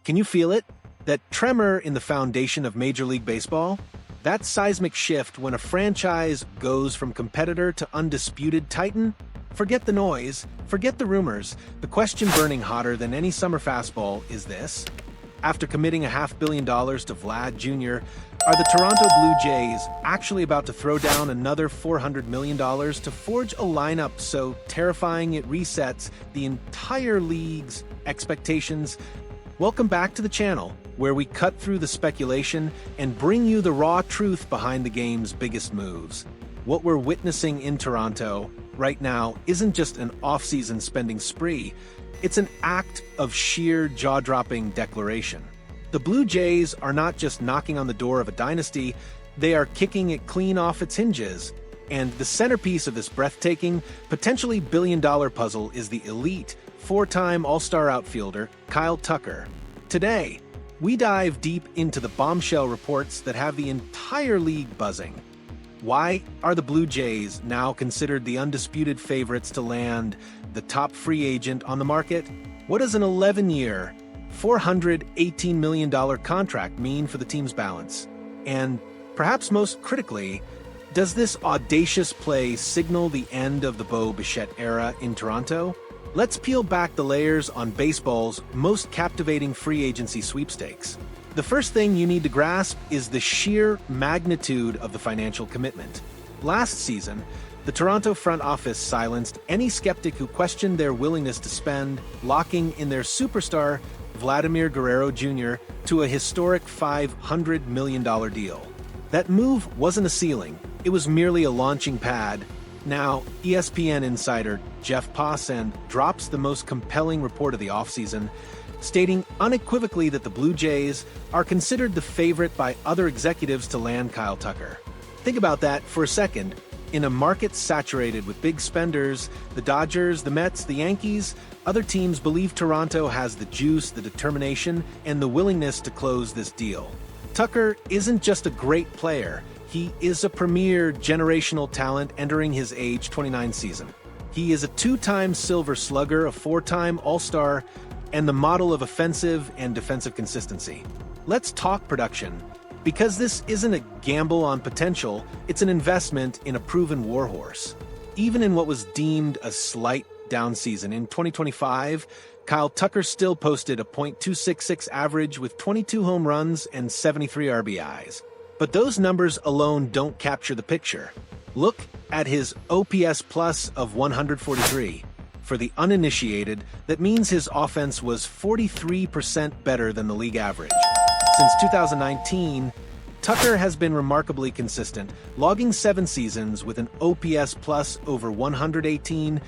Can you feel it? That tremor in the foundation of Major League Baseball? That seismic shift when a franchise goes from competitor to undisputed titan? Forget the noise, forget the rumors. The question burning hotter than any summer fastball is this. After committing $500 million to Vlad Jr., are the Toronto Blue Jays actually about to throw down another $400 million to forge a lineup so terrifying it resets the entire league's expectations? Welcome back to the channel, where we cut through the speculation and bring you the raw truth behind the game's biggest moves. What we're witnessing in Toronto right now isn't just an off-season spending spree, it's an act of sheer jaw-dropping declaration. The Blue Jays are not just knocking on the door of a dynasty, they are kicking it clean off its hinges. And the centerpiece of this breathtaking, potentially billion-dollar puzzle is the elite, four-time All-Star outfielder, Kyle Tucker. Today, we dive deep into the bombshell reports that have the entire league buzzing. Why are the Blue Jays now considered the undisputed favorites to land the top free agent on the market? What does an 11-year, $418 million contract mean for the team's balance? And perhaps most critically, does this audacious play signal the end of the Bo Bichette era in Toronto? Let's peel back the layers on baseball's most captivating free agency sweepstakes. The first thing you need to grasp is the sheer magnitude of the financial commitment. Last season, the Toronto front office silenced any skeptic who questioned their willingness to spend, locking in their superstar, Vladimir Guerrero Jr., to a historic $500 million deal. That move wasn't a ceiling, it was merely a launching pad. Now, ESPN insider Jeff Passan drops the most compelling report of the offseason, stating unequivocally that the Blue Jays are considered the favorite by other executives to land Kyle Tucker. Think about that for a second. In a market saturated with big spenders, the Dodgers, the Mets, the Yankees, other teams believe Toronto has the juice, the determination, and the willingness to close this deal. Tucker isn't just a great player, he is a premier generational talent entering his age 29 season. He is a two-time Silver Slugger, a four-time All-Star, and the model of offensive and defensive consistency. Let's talk production. Because this isn't a gamble on potential, it's an investment in a proven warhorse. Even in what was deemed a slight down season in 2025, Kyle Tucker still posted a .266 average with 22 home runs and 73 RBIs. But those numbers alone don't capture the picture. Look at his OPS plus of 143. For the uninitiated, that means his offense was 43% better than the league average. Since 2019, Tucker has been remarkably consistent, logging 7 seasons with an OPS plus over 118,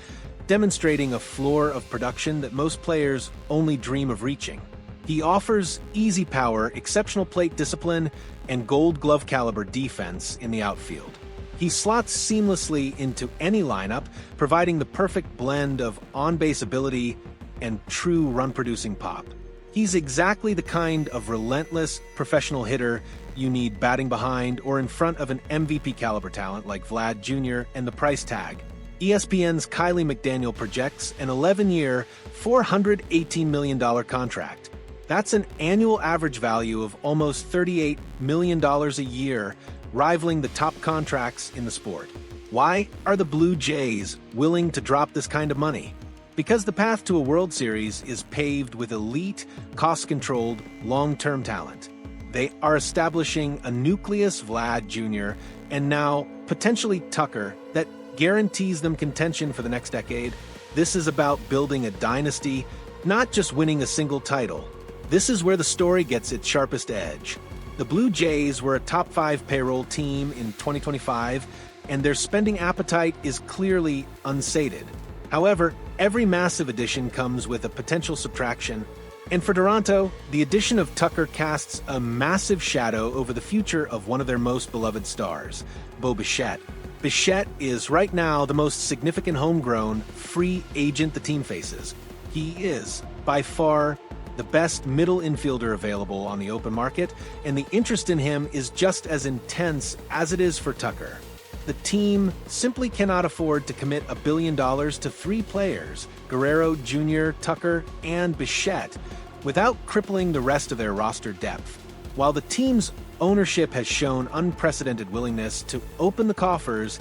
demonstrating a floor of production that most players only dream of reaching. He offers easy power, exceptional plate discipline, and gold glove caliber defense in the outfield. He slots seamlessly into any lineup, providing the perfect blend of on-base ability and true run-producing pop. He's exactly the kind of relentless professional hitter you need batting behind or in front of an MVP-caliber talent like Vlad Jr. and the price tag. ESPN's Kylie McDaniel projects an 11-year, $418 million contract. That's an annual average value of almost $38 million a year, rivaling the top contracts in the sport. Why are the Blue Jays willing to drop this kind of money? Because the path to a World Series is paved with elite, cost-controlled, long-term talent. They are establishing a nucleus Vlad Jr. and now potentially Tucker that guarantees them contention for the next decade. This is about building a dynasty, not just winning a single title. This is where the story gets its sharpest edge. The Blue Jays were a top 5 payroll team in 2025, and their spending appetite is clearly unsated. However, every massive addition comes with a potential subtraction, and for Toronto, the addition of Tucker casts a massive shadow over the future of one of their most beloved stars, Bo Bichette. Bichette is right now the most significant homegrown free agent the team faces. He is, by far, the best middle infielder available on the open market, and the interest in him is just as intense as it is for Tucker. The team simply cannot afford to commit $1 billion to 3 players, Guerrero Jr., Tucker, and Bichette, without crippling the rest of their roster depth. While the team's ownership has shown unprecedented willingness to open the coffers,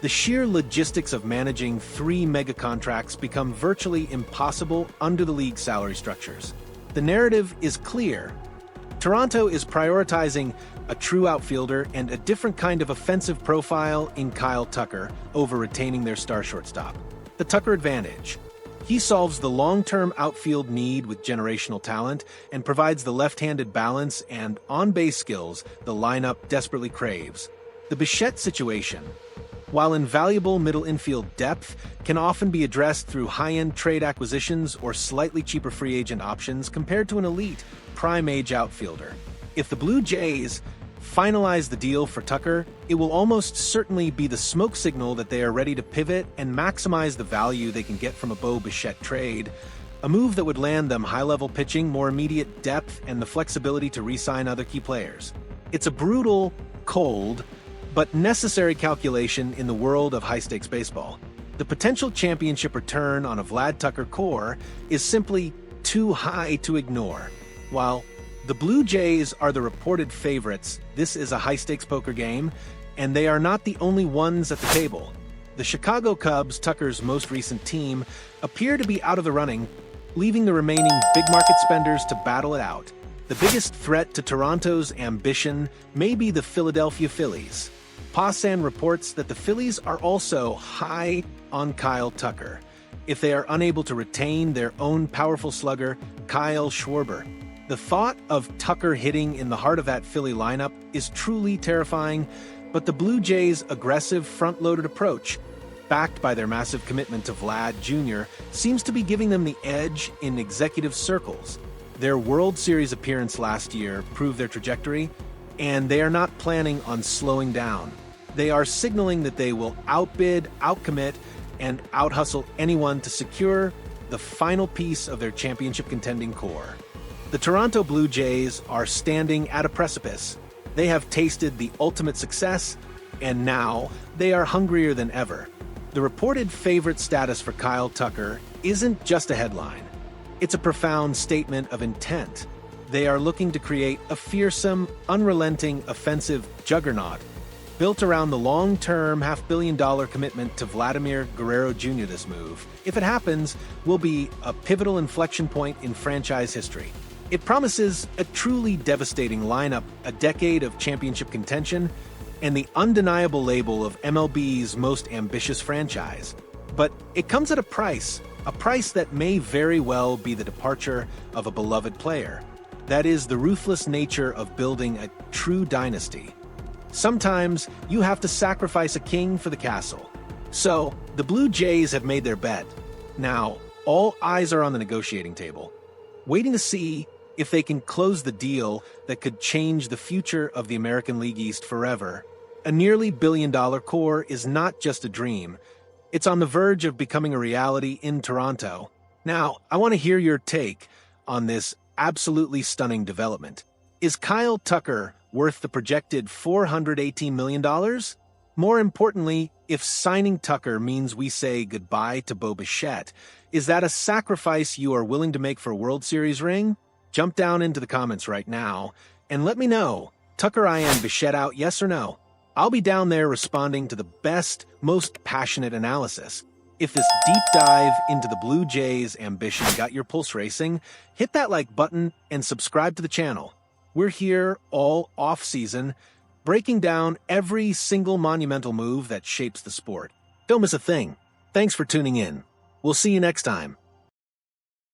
the sheer logistics of managing 3 mega contracts become virtually impossible under the league's salary structures. The narrative is clear. Toronto is prioritizing a true outfielder and a different kind of offensive profile in Kyle Tucker over retaining their star shortstop. The Tucker advantage. He solves the long-term outfield need with generational talent and provides the left-handed balance and on-base skills the lineup desperately craves. The Bichette situation. While invaluable middle infield depth can often be addressed through high-end trade acquisitions or slightly cheaper free agent options compared to an elite, prime-age outfielder. If the Blue Jays finalize the deal for Tucker, it will almost certainly be the smoke signal that they are ready to pivot and maximize the value they can get from a Bo Bichette trade, a move that would land them high-level pitching, more immediate depth, and the flexibility to re-sign other key players. It's a brutal, cold, but necessary calculation in the world of high-stakes baseball. The potential championship return on a Vlad Tucker core is simply too high to ignore. While the Blue Jays are the reported favorites, this is a high-stakes poker game, and they are not the only ones at the table. The Chicago Cubs, Tucker's most recent team, appear to be out of the running, leaving the remaining big-market spenders to battle it out. The biggest threat to Toronto's ambition may be the Philadelphia Phillies. Passan reports that the Phillies are also high on Kyle Tucker if they are unable to retain their own powerful slugger, Kyle Schwarber. The thought of Tucker hitting in the heart of that Philly lineup is truly terrifying, but the Blue Jays' aggressive front-loaded approach, backed by their massive commitment to Vlad Jr., seems to be giving them the edge in executive circles. Their World Series appearance last year proved their trajectory, and they are not planning on slowing down. They are signaling that they will outbid, outcommit, and outhustle anyone to secure the final piece of their championship contending core. The Toronto Blue Jays are standing at a precipice. They have tasted the ultimate success, and now they are hungrier than ever. The reported favorite status for Kyle Tucker isn't just a headline. It's a profound statement of intent. They are looking to create a fearsome, unrelenting, offensive juggernaut built around the long-term $500 million commitment to Vladimir Guerrero Jr. This move, if it happens, will be a pivotal inflection point in franchise history. It promises a truly devastating lineup, a decade of championship contention, and the undeniable label of MLB's most ambitious franchise. But it comes at a price that may very well be the departure of a beloved player. That is the ruthless nature of building a true dynasty. Sometimes you have to sacrifice a king for the castle. So, the Blue Jays have made their bet. Now, all eyes are on the negotiating table, waiting to see if they can close the deal that could change the future of the American League East forever. A nearly billion-dollar core is not just a dream. It's on the verge of becoming a reality in Toronto. Now, I want to hear your take on this absolutely stunning development. Is Kyle Tucker worth the projected $418 million? More importantly, if signing Tucker means we say goodbye to Bo Bichette, is that a sacrifice you are willing to make for a World Series ring? Jump down into the comments right now and let me know, Tucker IN Bichette out, yes or no? I'll be down there responding to the best, most passionate analysis. If this deep dive into the Blue Jays' ambition got your pulse racing, hit that like button and subscribe to the channel. We're here all off-season, breaking down every single monumental move that shapes the sport. Don't miss a thing. Thanks for tuning in. We'll see you next time.